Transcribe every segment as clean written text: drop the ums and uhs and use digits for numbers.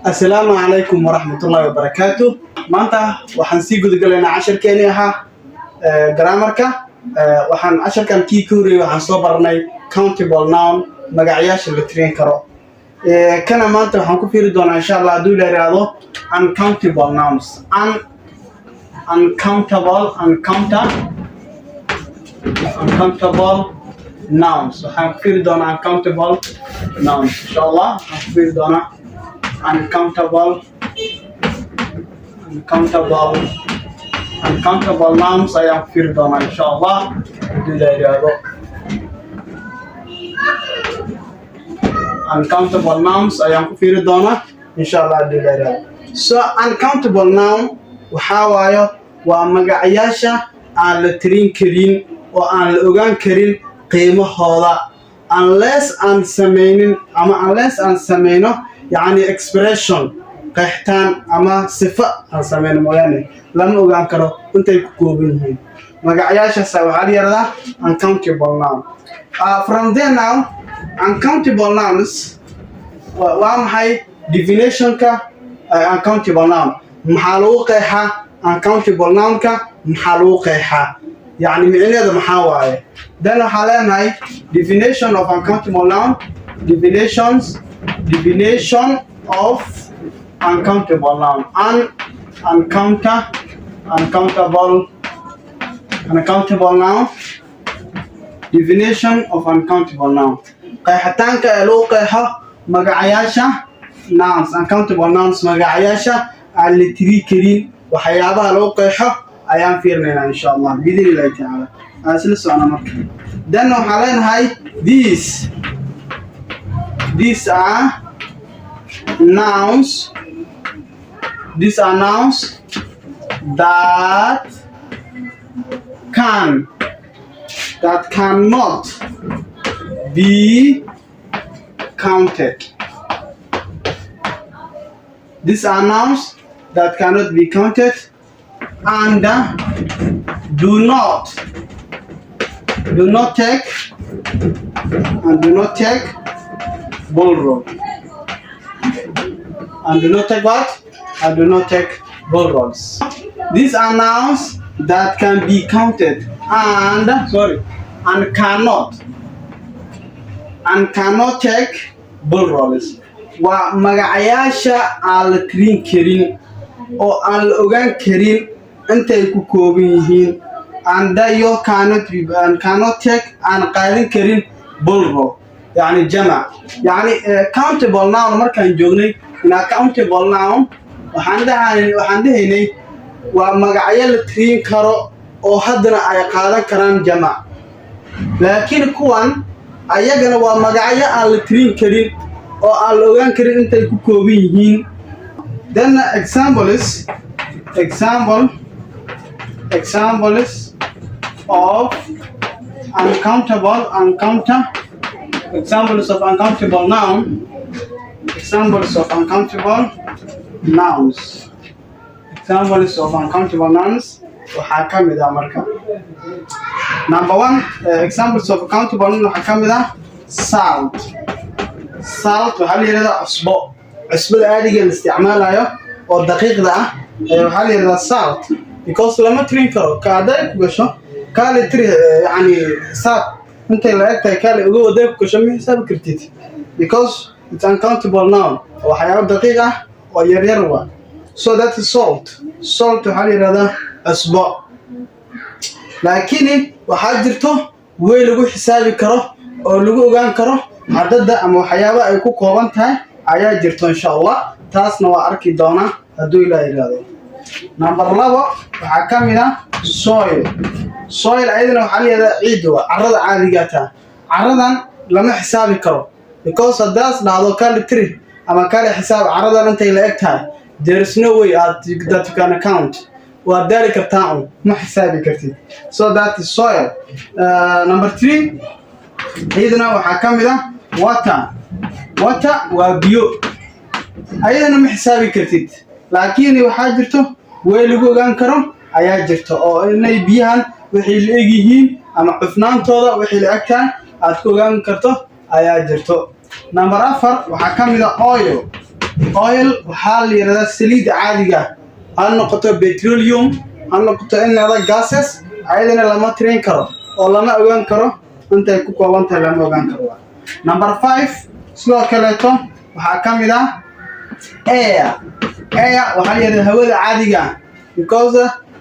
السلام عليكم ورحمة الله وبركاته. مانتا وحن سي قد قلنا عشر كيني ها جرامركا وحن عشر كان كي كوري وحن صبرناي countable noun مقعياش اللي ترين كرو كان مانتا وحن كفير دونا إن شاء الله دولة رياضو uncountable nouns uncountable nouns وحن كفير دونا uncountable nouns إن شاء الله وحن كفير دونا uncountable nouns ayaan ku firi doonaa insha Allah hadii la yiraahdo uncountable nouns ayaan ku firi doonaa insha Allah hadii la yiraahdo so uncountable noun waxa waayo waa magacayaasha aan la tirin karin oo aan la ogaan karin qiimahooda unless aan sameyno يعني expression قحتان أما صفة هسمين موياني لما أقول كرو أنت يكوبينه مقعياشة سوى على يردا uncountable noun from there now uncountable nouns وام هاي definition كا uncountable noun محلوقها uncountable noun كا محلوقها يعني معني هذا محاواي ده حاليا هاي definition of uncountable noun definition of uncountable noun uncountable noun definition of uncountable noun قيحتان كالو قيحة مقعياشة nouns uncountable nouns مقعياشة اللي تري كرين وحيابها لو قيحة أيام فيرنا إن شاء الله بإذن الله تعالى أسلسوا أنا مركب دانو حالين هاي These are nouns that cannot be counted. These are nouns that cannot be counted and do not take bull road. And do not take what? And do not take bull roads. These are nouns that can be counted and cannot take bull roads. ومقعياشا على ترين كرين أو على أوغان كرين أنت يكوكوبينهين and you cannot take and قايلين كرين bull road يعني جمع يعني countable noun مركان جوجني إن countable noun وحندهني ومقعيا الترين كرو أو حدنا أي قادة كران جمع لكن كوان أيجنا ومقعيا الترين كرين أو اللغان كرين أنت يكوبينهين then examples of uncountable nouns waxaa ka mid ah marka number 1 examples of uncountable nouns waxaa ka mid ah salt waxaa la yiraahdaa cusbada aadiga la isticmaalayo oo daqiiqda ah waxaa la yiraahdaa salt because lama tirin karo kaaday ku gasho kaale tiri yani salt انت اللي اكتر كالي ugu waday ku shamay xisab kartid because it's uncountable noun waxyaabo daqiiq ah oo yar yar waa so that is salt waxa la yiraahdaa asba laakiin waxa jirto way lagu xisaabi karo oo lagu ogaan karo cadada ama waxyaabo ay ku kooban tahay ayaa jirto insha Allah taasna waa arki doona haduu ilaa yiraahdo number 2 waxa kamid ah soil ayadana waxa la yiraahdaa ciid waa carrada caadiga ah carradan lama xisaabi karo because hadaas dhacdo kale tiri ama kale xisaab carradan intay la eg tahay there is no way that you can count waa daari kartaa ma xisaabi kartid so that is soil number 3 ayadana waxa kamid ah water waa biyo ayadana ma xisaabi kartid laakiin waxa jirto way lagu ogaan karo ayaa jirto oo inay biyahan wixii la egyihiin ama cufnaantooda wixii la egtaan aad ku ogaan karto ayaa jirto number 4 waxa kamid ah oil waxaa la yiraahdaa saliid caadiga ha noqoto petroleum ha noqoto in other gases ayadana lama tirin karo oo lama ogaan karo intay ku kooban tahay lama ogaan karo. Number 5 sidoo kaleeto waxaa ka mid ah air waxaa la yiraahdaa hawada caadiga because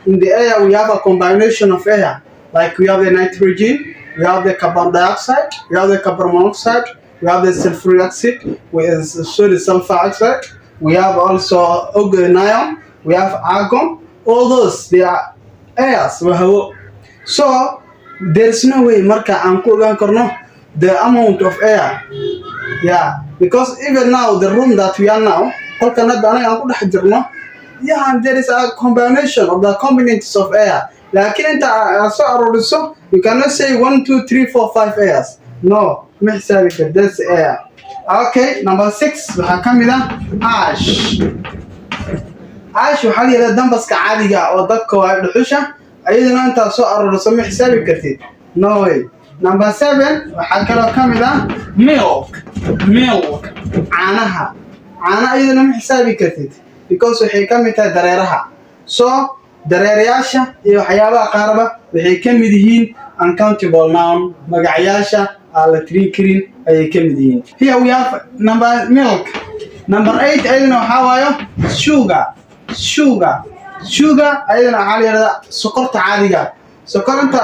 in the air we have a combination of air like we have the nitrogen, we have the carbon dioxide, we have the carbon monoxide, we have the sulfuric acid, the sulfur oxide, we have also oxygen, we have argon, all those they are airs. So there's no way marka aan ku ogaan karno the amount of air, yeah, because even now the room that we are now qolkan hadda anaga aan ku dhex jirno, yeah, and there is a combination of the components of air. Laakiin inta soo aruriso you cannot say 1 2 3 4 5 airs, no, ma xisaabi kar, that's air. Okay, number 6 waxaa ka mid ah ash waxaa la yiraahdaa dambaska caadiga oo dadka waa dhuxusha ayadana inta soo aruriso ma xisaabi kartid, no way. Number 7 waxaa kaloo ka mid ah milk caanaha ayadana ma xisaabi kartid because waxay ka mid tahay dareeraha. So dareerayaasha iyo waxyaabaha qaarba waxay ka mid yihiin uncountable noun, magacayaasha aan la tirin karin ayay ka mid yihiin. Here we have milk. Number 8 ayadana waxaa waayo sugar ayadana waxaa la yiraahdaa sokorta caadiga. Sokorta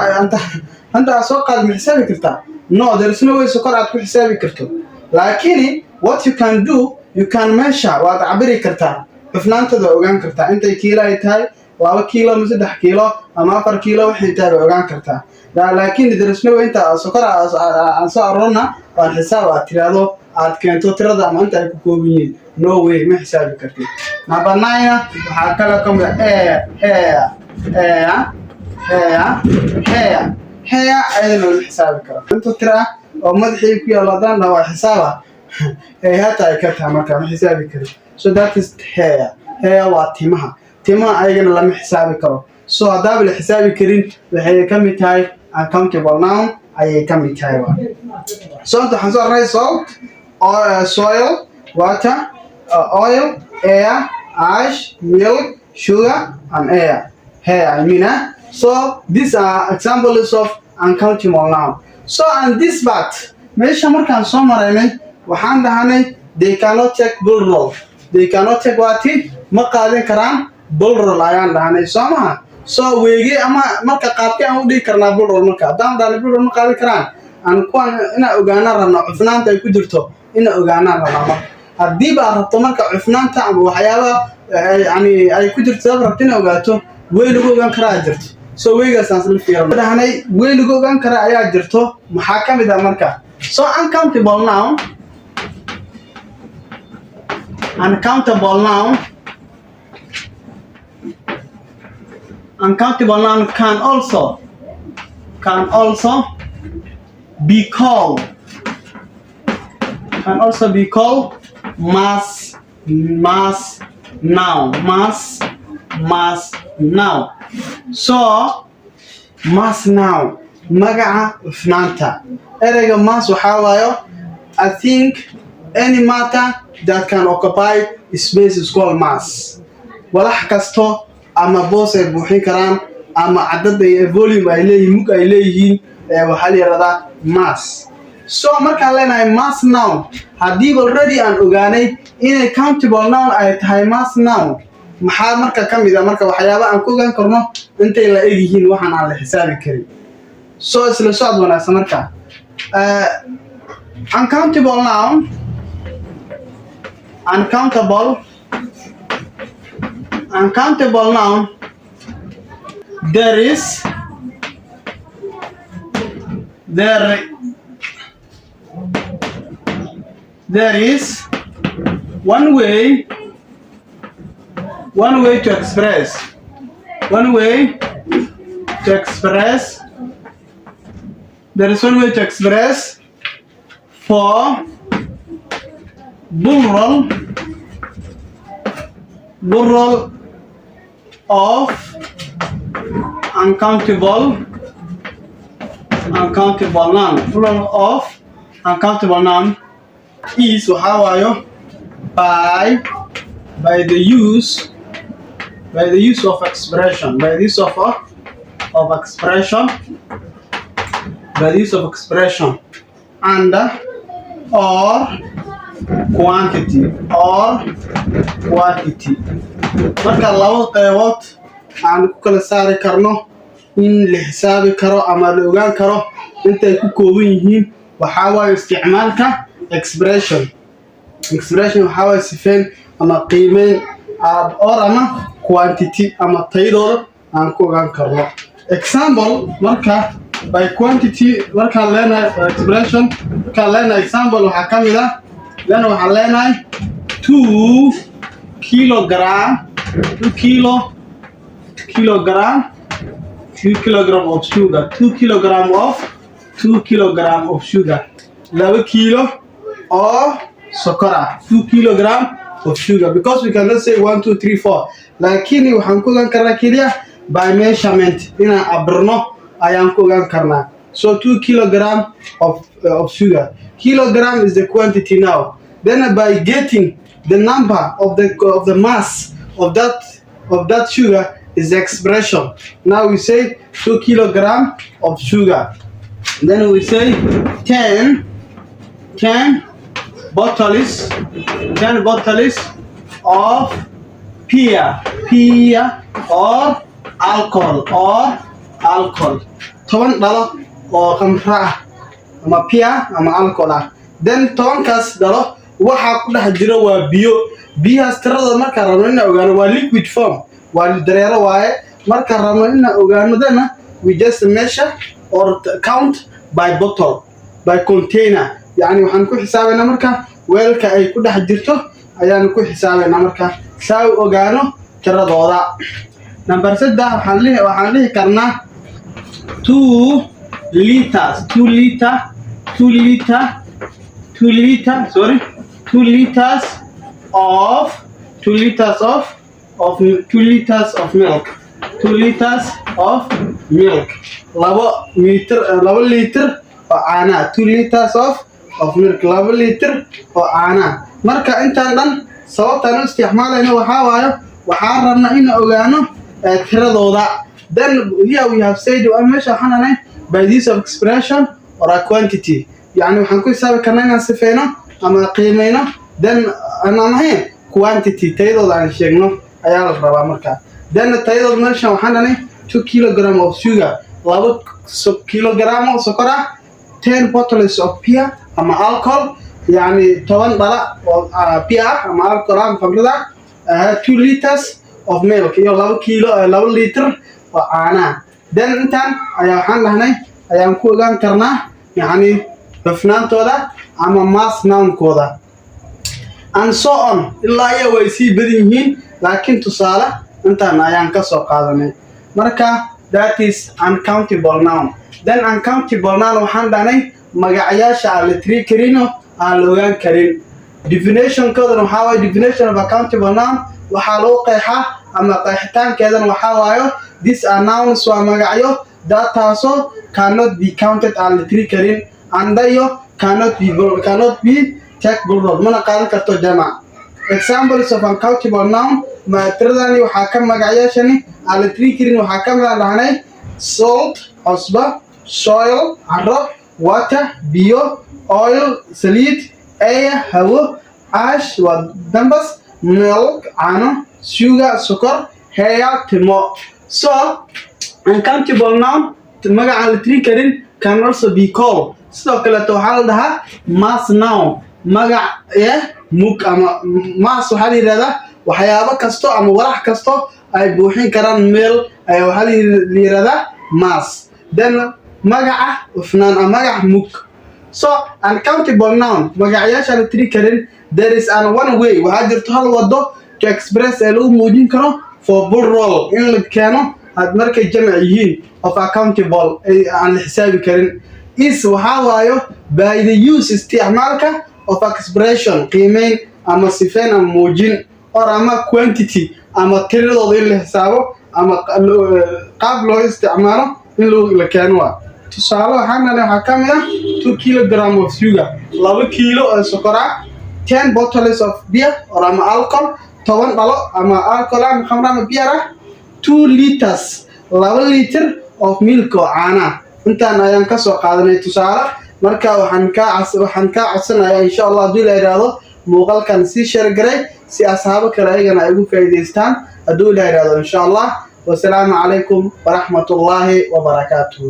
anta soo qaad ma xisaabi kartaa? No, there is no way sokor aad ku xisaabi karto. Laakiin what you can do, you can measure, waad cabiri kartaa, cufnaantada ogaan kartaa intay kiilo ay tahay, 2 kiilo ama 3 kiilo ama 4 kiilo waxay tahay ogaan kartaa. Laakiin there is no way inta sokor aan soo arurna waan xisaab aad tiraahdo aad keento tirada ama inta ay ku kooban yihiin, no way ma xisaabi kartid. Number 9 waxaa kala ka mid ah hair ayadana la xisaabi karo. Inta tira oo madaxii ku yaalaadaan waa xisaaba hata ay ka tahay marka ma xisaabi karo. So that is hair waa timaha ayagana lama xisaabi karo. So haddaba la xisaabi karin waxay ka mid tahay uncountable noun ayay ka mid tahay. So inta waxaan soo array salt, soil, water, oil, air, ash, milk, sugar and hair I mean. So these are examples of uncountable noun. So and this part meesha markaan soo maraynay waxaan dhahanay they cannot take bull roll. They cannot take what? Ma qaadan karaan bull roll ayaan dhahanay soo maha. So weegi ama marka qaabkii aan u dhigi karnaa bull roll marka haddaan dhahnay bull roll ma qaadan karaan aan kuwan ina ogaanaan rabno cufnaanta ay ku jirto ina ogaanaan rabno. Haddii baa rabto marka cufnaanta ama waxyaabaha yani ay ku jirto rabto ina ogaato way lagu ogaan karaa jirto. So waygaas aan la fiirino dhahanay way lagu ogaan karaa ayaa jirto maxaa ka mid ah marka. So uncountable noun can also be called mass noun. So mass noun magaca cufnaanta ereyga mass waxaa waayo I think any matter that can occupy space is called mass. Walax kasto ama boos ay buuxin karaan ama cadad ay volume ay leeyihiin mug ay leeyihiin waxaa la yiraahdaa mass. So markaan leenahay mass noun haddii already aan ogaanay inay countable noun ay tahay mass noun maxaa marka ka mid ah marka waxyaabo aan ku ogaan karno intay la eg yihiin waxaan aan la xisaabi karin. So isla socod wanaagsan marka uncountable noun there is one way to express there is one way to express for plural of uncountable noun. Plural of uncountable noun is waxaa waayo by the use of expression, by the use of expression, by the use of expression, and or quantity. marka laba qaybood aan ku kala saari karno in la xisaabi karo ama la ogaan karo intay ku kooban yihiin waxa waaye isticmaalka expression waxa waaye sifeen ama qiimeyn or ama quantity ama taydooda aan ku ogaan karno. Example marka by quantity marka leenahay expression marka leenahay example waxa kamid ah lana waxa leenahay 2 kilogram of sugar, 2 kilogram of sugar, 2 kilo of sokora, 2 kilogram of sugar, because we cannot say 1 2 3 4 lakini waxaan ku ogaan karnaa kaliya by measurement inaan abrno ayaan ku ogaan karnaa. So 2 kilogram of sugar, kilogram is the quantity now, then by getting the number of the mass of that sugar is the expression. Now we say 2 kilogram of sugar, then we say 10 bottles of beer or alcohol 10 dhalo oo khamra ah ama beer ama alcohol ah. Then 10kaas dhalo waxa ku dhex jira waa biyo. biyahaas tirada marka rabno in ogaano waa liquid form, waa dareero waaye. marka rabno in ogaano dana we just measure or count by bottle, by container, yani waxaan ku xisaabaynaa marka weelka ay ku dhex jirto ayaan ku xisaabaynaa marka saa ogaano tiradooda. Number 3 waxaan dhihi karnaa 2 liters of milk, 2 liters of milk, 2 liter oo caana, 2 liters of milk, 2 liter oo caana. marka intaan dhan sababtaan u isticmaalayno waxa waayo waxaan rabnaa in ogaano tiradooda. Then here we have said meesha waxaan nahay by this of expression or a quantity, yani waxaan ku xisaabi karnaa inaan sifeeno ama qiimeyno, then anaan ahayn quantity taydooda aan sheegno ayaa la rabaa marka. Then taydooda meesha waxaan nahay 2 kilogram of sugar, 2 kilogram oo sokor ah, 10 bottles of beer ama alcohol, yani 10 dhala oo beer ama alcohol ama khamrada, 2 liters of milk iyo 2 liter oo caana. Then intaan ayaa waxaan dhahnay ayaan ku ogaan karnaa yani hufnaantooda ama mass nounkooda and so on ilaa ay way sii badan yihiin, laakiin tusaale intaan ayaan ka soo qaadanay. marka that is uncountable noun. Then uncountable noun waxaan dhahnay magacayaasha aan la tiri karin oo aan la ogaan karin. Definition-koodana waxaa waaye definition of uncountable noun waxaa loo qeexaa ama qeexitaankeedana waxaa waayo these are nouns waa magacyo taasoo cannot be counted aan la tiri karin, andayo cannot be take plural mana qaadan karto jamac. Examples of uncountable noun ma tiradani waxaa ka magacayaashani aan la tiri karin waxaa ka mid ah salt cusba, soil carro, water biyo, oil saliid, air hawo, ash waa dambas, milk caano, sugar sokor, hair timo. So uncountable noun magaca aan la tiri karin can also be called sidoo kale waxaa la dhahaa mass noun. magac mug ama mass waxaa la yiraahdaa waxyaabo kasto ama walax kasto ay buuxin karaan meel ayaa waxaa la yiraahdaa mass. Then magaca hufnaan ama magac mug. So uncountable noun magacayaasha la tiri karin there is one way, waxaa jirto hal wado to express ee lagu muujin karo for plural in la keeno had markay jamac yihiin of uncountable aan la xisaabi karin is waxaa waayo by the use isticmaalka of expression qiimeyn ama sifeyn ama muujin or ama quantity ama tiradooda in la xisaabo ama qaab loo isticmaalo in la keeno. tusaale waxaan nahay waxaa ka mid ah 2 kilogram of sugar, 2 kilo oo sokor ah, 10 bottles of beer or ama alcohol 10 dhalo ama alcohol ama khamra ama beer 2 liters 2 liter of milk oo caana intaan ayaan ka soo qaadanay tusaale marka waxaan ka codsanayaa insha Allah hadii la yiraahdo muuqaalkan si share garay si asxaabo kale ayagana ay ugu faa'iideystaan hadii la yiraahdo insha Allah والسلام عليكم ورحمة الله وبركاته.